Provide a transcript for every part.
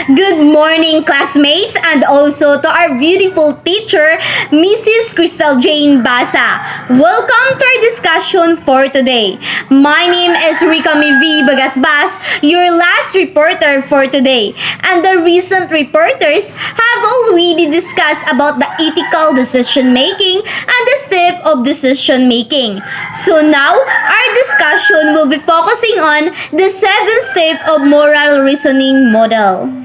Good morning, classmates, and also to our beautiful teacher, Mrs. Crystal Jane Basa. Welcome to our discussion for today. My name is Rika Mivi Bagasbas, your last reporter for today. And the recent reporters have already discussed about the ethical decision making and the step of decision making. So now, our discussion will be focusing on the 7th step of moral reasoning model.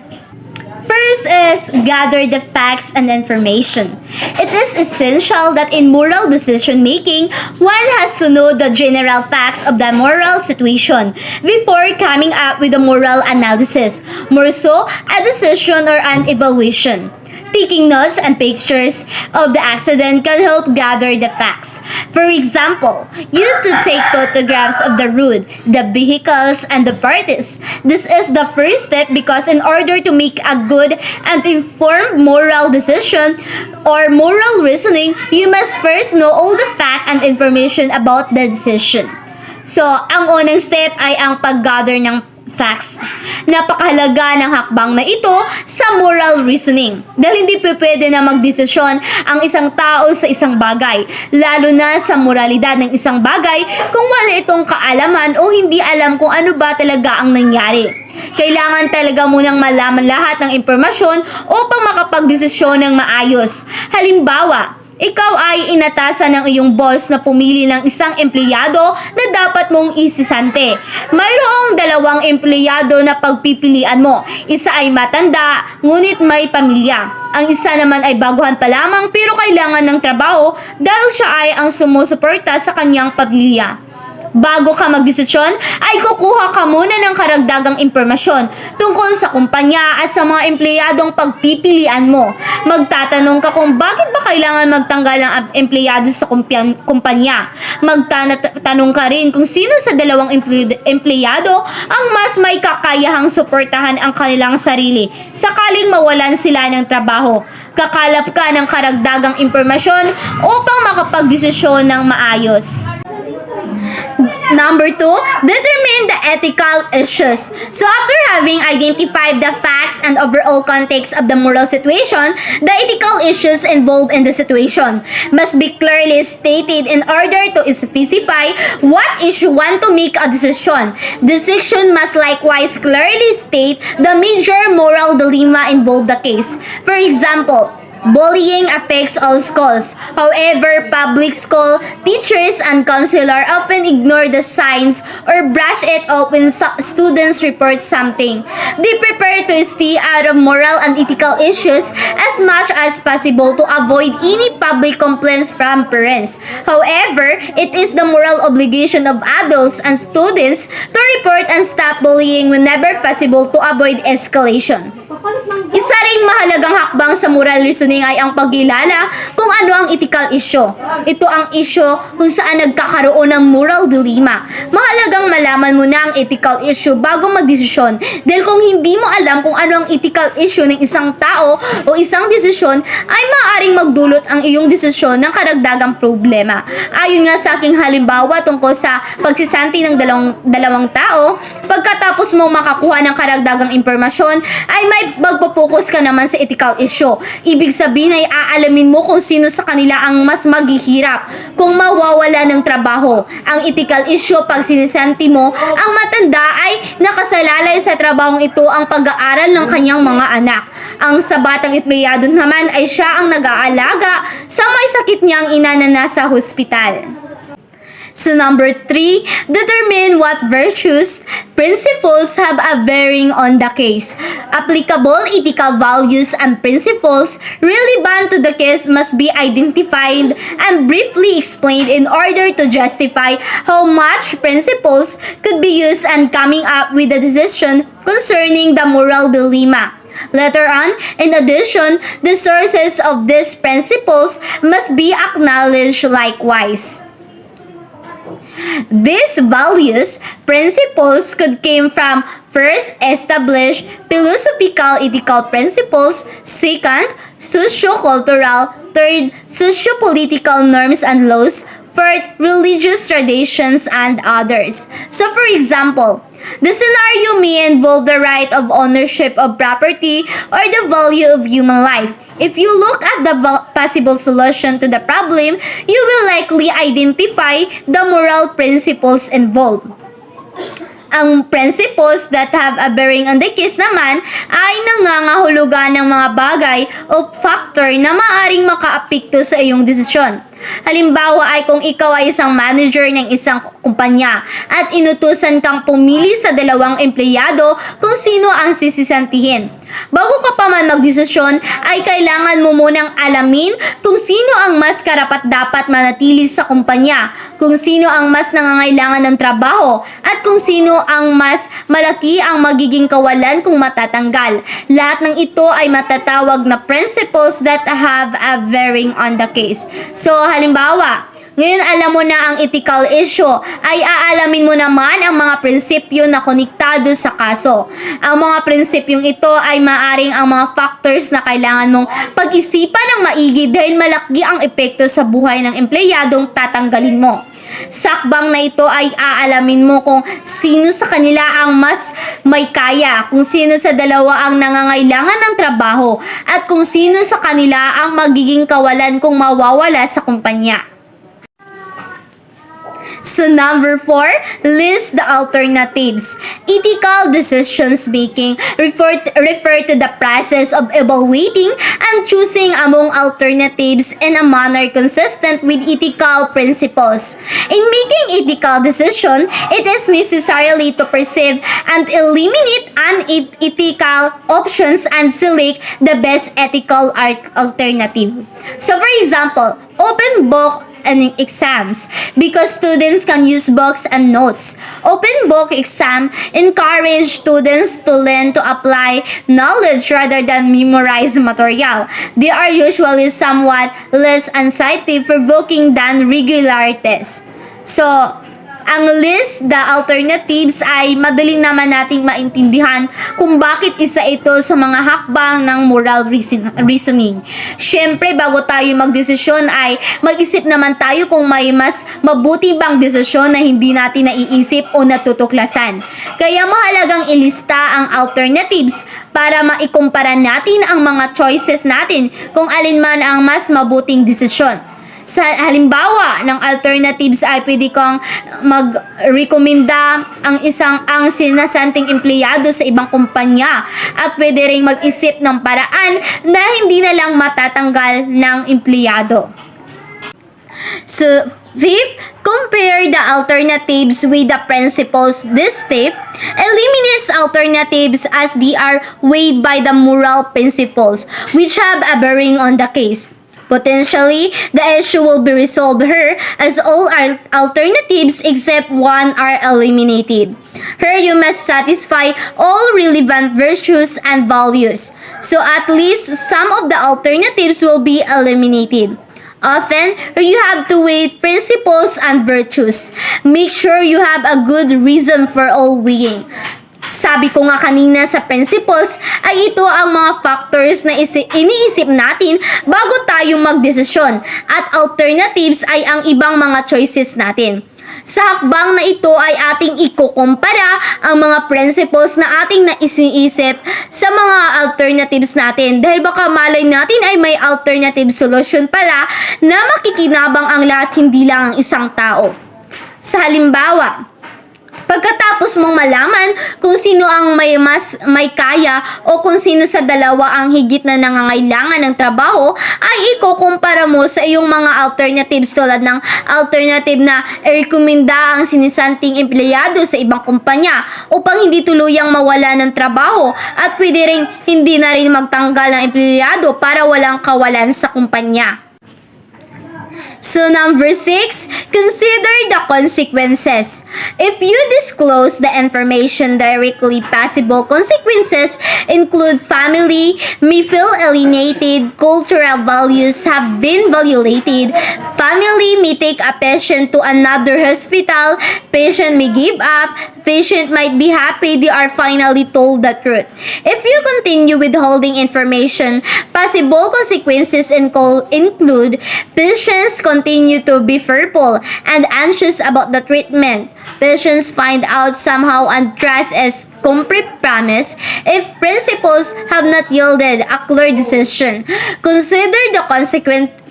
First is gather the facts and information. It is essential that in moral decision making, one has to know the general facts of the moral situation before coming up with a moral analysis, more so a decision or an evaluation. Taking notes and pictures of the accident can help gather the facts. For example, you need to take photographs of the road, the vehicles, and the parties. This is the first step because in order to make a good and informed moral decision or moral reasoning, you must first know all the fact and information about the decision. So, ang unang step ay ang pag-gather ng facts. Napakahalaga ng hakbang na ito sa moral reasoning dahil hindi pwede na magdesisyon ang isang tao sa isang bagay, lalo na sa moralidad ng isang bagay kung wala itong kaalaman o hindi alam kung ano ba talaga ang nangyari. Kailangan talaga munang malaman lahat ng impormasyon upang makapagdesisyon ng maayos. Halimbawa, ikaw ay inatasan ng iyong boss na pumili ng isang empleyado na dapat mong isisante. Mayroong dalawang empleyado na pagpipilian mo. Isa ay matanda, ngunit may pamilya. Ang isa naman ay baguhan pa lamang pero kailangan ng trabaho dahil siya ay ang sumusuporta sa kanyang pamilya. Bago ka magdesisyon, ay kukuha ka muna ng karagdagang impormasyon tungkol sa kumpanya at sa mga empleyadong pagpipilian mo. Magtatanong ka kung bakit ba kailangan magtanggal ng empleyado sa kumpanya. Magtatanong ka rin kung sino sa dalawang empleyado ang mas may kakayahang suportahan ang kanilang sarili sakaling mawalan sila ng trabaho. Kakalap ka ng karagdagang impormasyon upang makapagdesisyon ng maayos. Number 2, determine the ethical issues. So after having identified the facts and overall context of the moral situation, the ethical issues involved in the situation must be clearly stated in order to specify what issue want to make a decision. Decision must likewise clearly state the major moral dilemma involved the case. For example, bullying affects all schools. However, public school teachers and counselors often ignore the signs or brush it off when students report something. They prefer to stay out of moral and ethical issues as much as possible to avoid any public complaints from parents. However, it is the moral obligation of adults and students to report and stop bullying whenever possible to avoid escalation. Isa ring mahalagang hakbang sa moral reasoning ay ang pagkilala kung ano ang ethical issue. Ito ang issue kung saan nagkakaroon ng moral dilemma. Mahalagang malaman mo na ang ethical issue bago magdesisyon dahil kung hindi mo alam kung ano ang ethical issue ng isang tao o isang desisyon ay maaaring magdulot ang iyong desisyon ng karagdagang problema. Ayon nga sa aking halimbawa tungkol sa pagsisanti ng dalawang tao, pagkatapos mo makakuha ng karagdagang impormasyon ay may magpo-focus ka naman sa ethical issue. Ibig sabihin ay aalamin mo kung sino sa kanila ang mas maghihirap kung mawawala ng trabaho. Ang ethical issue pag sinisanti mo, ang matanda ay nakasalalay sa trabahong ito ang pag-aaral ng kanyang mga anak. Ang sa batang empleyado naman ay siya ang nag-aalaga sa may sakit niyang ina na nasa hospital. So number 3, determine what virtues, principles have a bearing on the case. Applicable ethical values and principles relevant to the case must be identified and briefly explained in order to justify how much principles could be used and coming up with a decision concerning the moral dilemma. Later on, in addition, the sources of these principles must be acknowledged likewise. These values, principles could came from first, establish philosophical ethical principles, second, socio-cultural, third, socio-political norms and laws, fourth, religious traditions and others. So for example, The scenario may involve the right of ownership of property or the value of human life. If you look at the possible solution to the problem, you will likely identify the moral principles involved. Ang principles that have a bearing on the case naman ay nangangahulugan ng mga bagay o factor na maaring makaapekto sa iyong desisyon. Halimbawa ay kung ikaw ay isang manager ng isang kumpanya at inutusan kang pumili sa dalawang empleyado kung sino ang sisisantihin. Bago ka pa man magdesisyon ay kailangan mo munang alamin kung sino ang mas karapat-dapat manatili sa kumpanya, kung sino ang mas nangangailangan ng trabaho, at kung sino ang mas malaki ang magiging kawalan kung matatanggal. Lahat ng ito ay matatawag na principles that have a bearing on the case. So, halimbawa, ngayon alam mo na ang ethical issue, ay aalamin mo naman ang mga prinsipyo na konektado sa kaso. Ang mga prinsipyong ito ay maaring ang mga factors na kailangan mong pag-isipan ng maigi dahil malaki ang epekto sa buhay ng empleyadong tatanggalin mo. Sa akbang na ito ay aalamin mo kung sino sa kanila ang mas may kaya, kung sino sa dalawa ang nangangailangan ng trabaho, at kung sino sa kanila ang magiging kawalan kung mawawala sa kumpanya. So number 4, list the alternatives. Ethical decisions making refer to the process of evaluating and choosing among alternatives in a manner consistent with ethical principles. In making ethical decision, it is necessary to perceive and eliminate unethical options and select the best ethical alternative. So for example, open book and exams because students can use books and notes. Open book exam encourage students to learn to apply knowledge rather than memorize material. They are usually somewhat less anxiety-provoking than regular tests. So, ang list, the alternatives ay madaling naman nating maintindihan kung bakit isa ito sa mga hakbang ng moral reasoning. Siyempre, bago tayo magdesisyon ay mag-isip naman tayo kung may mas mabuti bang desisyon na hindi natin naiisip o natutuklasan. Kaya mahalagang ilista ang alternatives para maikumpara natin ang mga choices natin kung alin man ang mas mabuting desisyon. Sa halimbawa ng alternatives ay pwede kang mag-rekomenda ang sinasanting empleyado sa ibang kumpanya at pwede ring mag-isip ng paraan na hindi na lang matatanggal ng empleyado. So, fifth, compare the alternatives with the principles. This step eliminates alternatives as they are weighed by the moral principles which have a bearing on the case. Potentially, the issue will be resolved here as all alternatives except one are eliminated. Here, you must satisfy all relevant virtues and values. So at least some of the alternatives will be eliminated. Often, you have to weigh principles and virtues. Make sure you have a good reason for all weighing. Sabi ko nga kanina sa principles ay ito ang mga factors na iniisip natin bago tayo magdesisyon at alternatives ay ang ibang mga choices natin. Sa hakbang na ito ay ating ikukumpara ang mga principles na ating naisiisip sa mga alternatives natin dahil baka malay natin ay may alternative solution pala na makikinabang ang lahat, hindi lang ang isang tao. Sa halimbawa, pagkatapos mong malaman kung sino ang may kaya o kung sino sa dalawa ang higit na nangangailangan ng trabaho, ay ikukumpara mo sa iyong mga alternatives tulad ng alternative na i-rekomenda ang sinisanting empleyado sa ibang kumpanya upang hindi tuluyang mawala ng trabaho at pwede ring hindi na rin magtanggal ng empleyado para walang kawalan sa kumpanya. So number 6, consider the consequences. If you disclose the information directly, possible consequences include family may feel alienated, cultural values have been violated, family may take a patient to another hospital, patient may give up, patient might be happy they are finally told the truth. If you continue withholding information, possible consequences include patients continue to be fearful and anxious about the treatment. Patients find out somehow and trust is compromised if principals have not yielded a clear decision. Consider the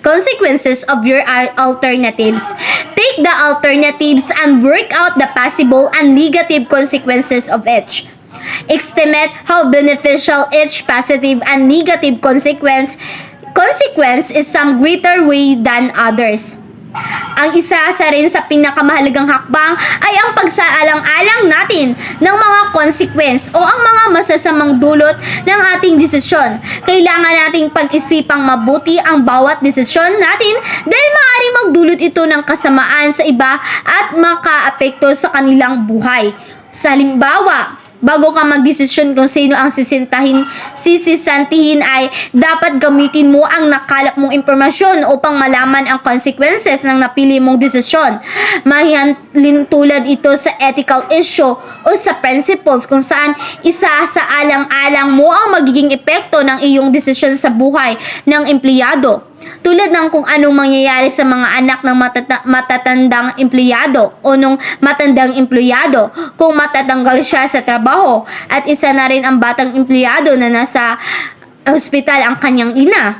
consequences of your alternatives. Take the alternatives and work out the possible and negative consequences of each. Estimate how beneficial each positive and negative consequence is some greater way than others. Ang isa rin sa pinakamahalagang hakbang ay ang pagsaalang-alang natin ng mga consequence o ang mga masasamang dulot ng ating desisyon. Kailangan nating pag-isipang mabuti ang bawat desisyon natin dahil maaaring magdulot ito ng kasamaan sa iba at makaapekto sa kanilang buhay. Sa halimbawa, bago ka magdesisyon kung sino ang sisisantihin ay dapat gamitin mo ang nakalap mong impormasyon upang malaman ang consequences ng napili mong desisyon. Mahihalin tulad ito sa ethical issue o sa principles kung saan isa sa alang-alang mo ang magiging epekto ng iyong desisyon sa buhay ng empleyado. Tulad ng kung anong mangyayari sa mga anak ng matatandang empleyado o nung matandang empleyado kung matatanggal siya sa trabaho at isa na rin ang batang empleyado na nasa ospital ang kanyang ina.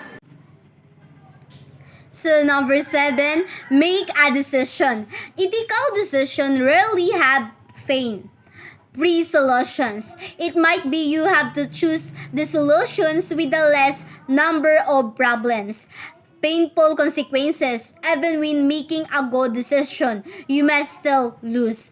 So number 7, make a decision. Ethical decision rarely have pain. Free solutions. It might be you have to choose the solutions with the less number of problems. Painful consequences. Even when making a good decision, you must still lose.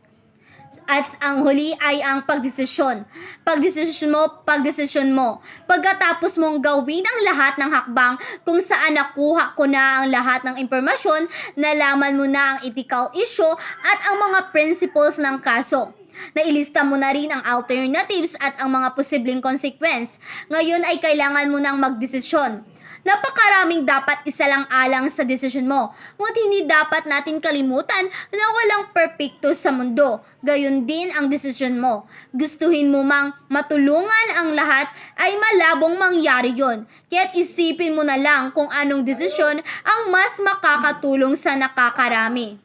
At ang huli ay ang pagdesisyon. Pagdesisyon mo. Pagkatapos mong gawin ang lahat ng hakbang kung saan nakuha ko na ang lahat ng impormasyon, nalaman mo na ang ethical issue at ang mga principles ng kaso. Nailista mo na rin ang alternatives at ang mga posibleng consequence. Ngayon ay kailangan mo nang magdesisyon. Napakaraming dapat isalang-alang sa desisyon mo. Ngunit hindi dapat natin kalimutan na walang perpekto sa mundo. Gayon din ang desisyon mo. Gustuhin mo mang matulungan ang lahat ay malabong mangyari yon. Kaya't isipin mo na lang kung anong desisyon ang mas makakatulong sa nakakarami.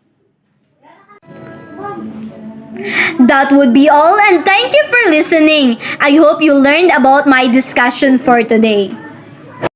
That would be all and thank you for listening. I hope you learned about my discussion for today.